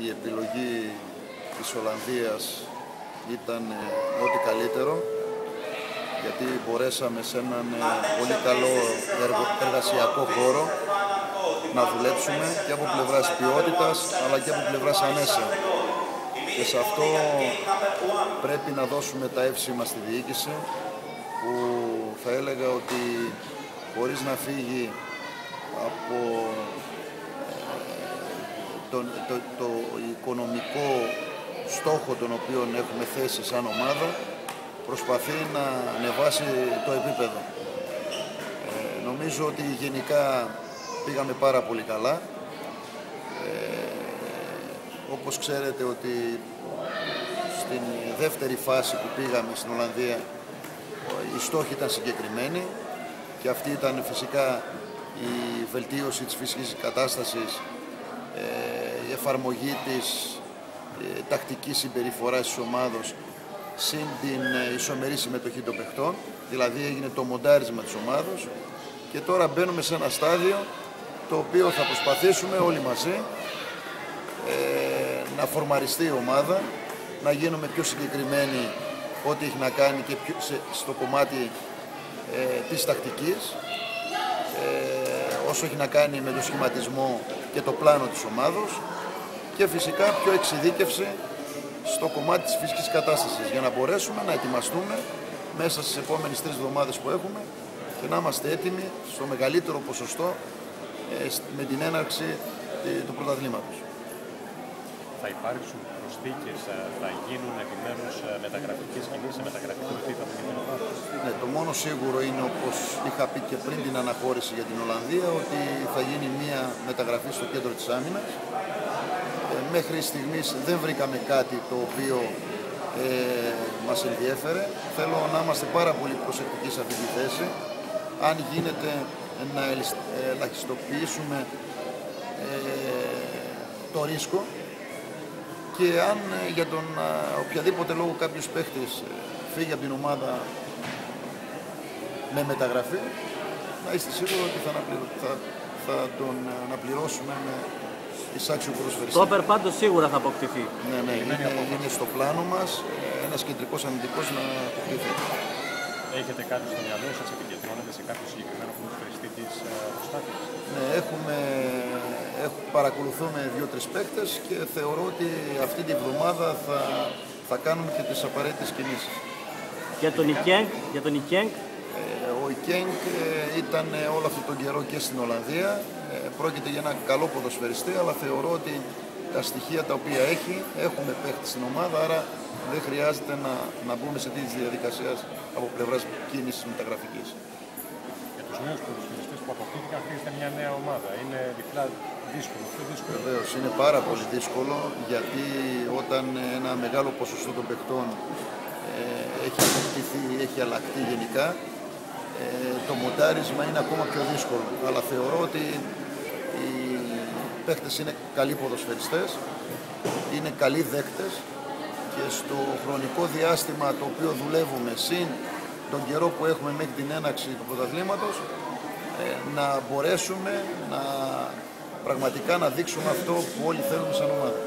Η επιλογή της Ολλανδίας ήταν ό,τι καλύτερο, γιατί μπορέσαμε σε έναν πολύ καλό εργασιακό χώρο να δουλέψουμε και από πλευράς ποιότητας αλλά και από πλευράς ανέσεων. Και σε αυτό πρέπει να δώσουμε τα εύσημα στη διοίκηση, που θα έλεγα ότι χωρίς να φύγει από το οικονομικό στόχο τον οποίο έχουμε θέσει σαν ομάδα, προσπαθεί να ανεβάσει το επίπεδο. Νομίζω ότι γενικά πήγαμε πάρα πολύ καλά. Όπως ξέρετε ότι στην δεύτερη φάση που πήγαμε στην Ολλανδία οι στόχοι ήταν συγκεκριμένοι και αυτή ήταν φυσικά η βελτίωση της φυσικής κατάστασης, η εφαρμογή της τακτικής συμπεριφοράς της ομάδος συν την ισομερή συμμετοχή των παιχτών, δηλαδή έγινε το μοντάρισμα της ομάδος και τώρα μπαίνουμε σε ένα στάδιο το οποίο θα προσπαθήσουμε όλοι μαζί να φορμαριστεί η ομάδα, να γίνουμε πιο συγκεκριμένοι ό,τι έχει να κάνει και στο κομμάτι της τακτικής, όσο έχει να κάνει με το σχηματισμό και το πλάνο της ομάδος και φυσικά πιο εξειδίκευση στο κομμάτι της φυσικής κατάστασης για να μπορέσουμε να ετοιμαστούμε μέσα στις επόμενες 3 εβδομάδες που έχουμε και να είμαστε έτοιμοι στο μεγαλύτερο ποσοστό με την έναρξη του πρωταθλήματος. Θα υπάρξουν προσθήκες, θα γίνουν επιμέρους μεταγραφικές κινήσεις, μεταγραφικό επίπεδο για την ομάδα? Ναι, το μόνο σίγουρο είναι, όπως είχα πει και πριν την αναχώρηση για την Ολλανδία, ότι θα γίνει μία μεταγραφή στο κέντρο της άμυνας. Μέχρι στιγμής δεν βρήκαμε κάτι το οποίο μας ενδιέφερε. Θέλω να είμαστε πάρα πολύ προσεκτικοί σε αυτή τη θέση. Αν γίνεται να ελαχιστοποιήσουμε το ρίσκο και αν για τον οποιαδήποτε λόγο κάποιος παίχτης φύγει από την ομάδα με μεταγραφή, να είστε σίγουροι ότι θα τον αναπληρώσουμε με εισάξιο ποδοσφαιριστή. Το όπερ πάντως σίγουρα θα αποκτηθεί. Ναι, είναι στο πλάνο μας ένας κεντρικός αμυντικός να αποκτηθεί. Έχετε κάτι στο μυαλό σας, επικεντρώνετε σε κάποιο συγκεκριμένο ποδοσφαιριστή της προσπάθειας? Ναι, παρακολουθούμε 2-3 παίκτες και θεωρώ ότι αυτή τη βδομάδα θα κάνουμε και τις απαραίτητες κινήσεις. Για τον Ικέγκ. Ο Ικέγκ ήταν όλο αυτόν τον καιρό και στην Ολλανδία. Πρόκειται για ένα καλό ποδοσφαιριστή, αλλά θεωρώ ότι τα στοιχεία τα οποία έχουμε παίχτη στην ομάδα, άρα δεν χρειάζεται να μπούμε σε τέτοιες διαδικασίες από πλευράς κίνησης μεταγραφικής. Για τους νέους ποδοσφαιριστές που αποκτήθηκαν χρειάζεται μια νέα ομάδα. Είναι διπλά δύσκολο, πιο δύσκολο. Βεβαίως, είναι πάρα πολύ δύσκολο, γιατί όταν ένα μεγάλο ποσοστό των παιχτών έχει αποκτηθεί, έχει αλλάχθει γενικά, το μοντάρισμα είναι ακόμα πιο δύσκολο. Αλλά θεωρώ ότι οι παίχτες είναι καλοί ποδοσφαιριστές, είναι καλοί δέκτες και στο χρονικό διάστημα το οποίο δουλεύουμε, συν τον καιρό που έχουμε μέχρι την έναρξη του πρωταθλήματος, να μπορέσουμε πραγματικά να δείξουμε αυτό που όλοι θέλουμε σαν ομάδα.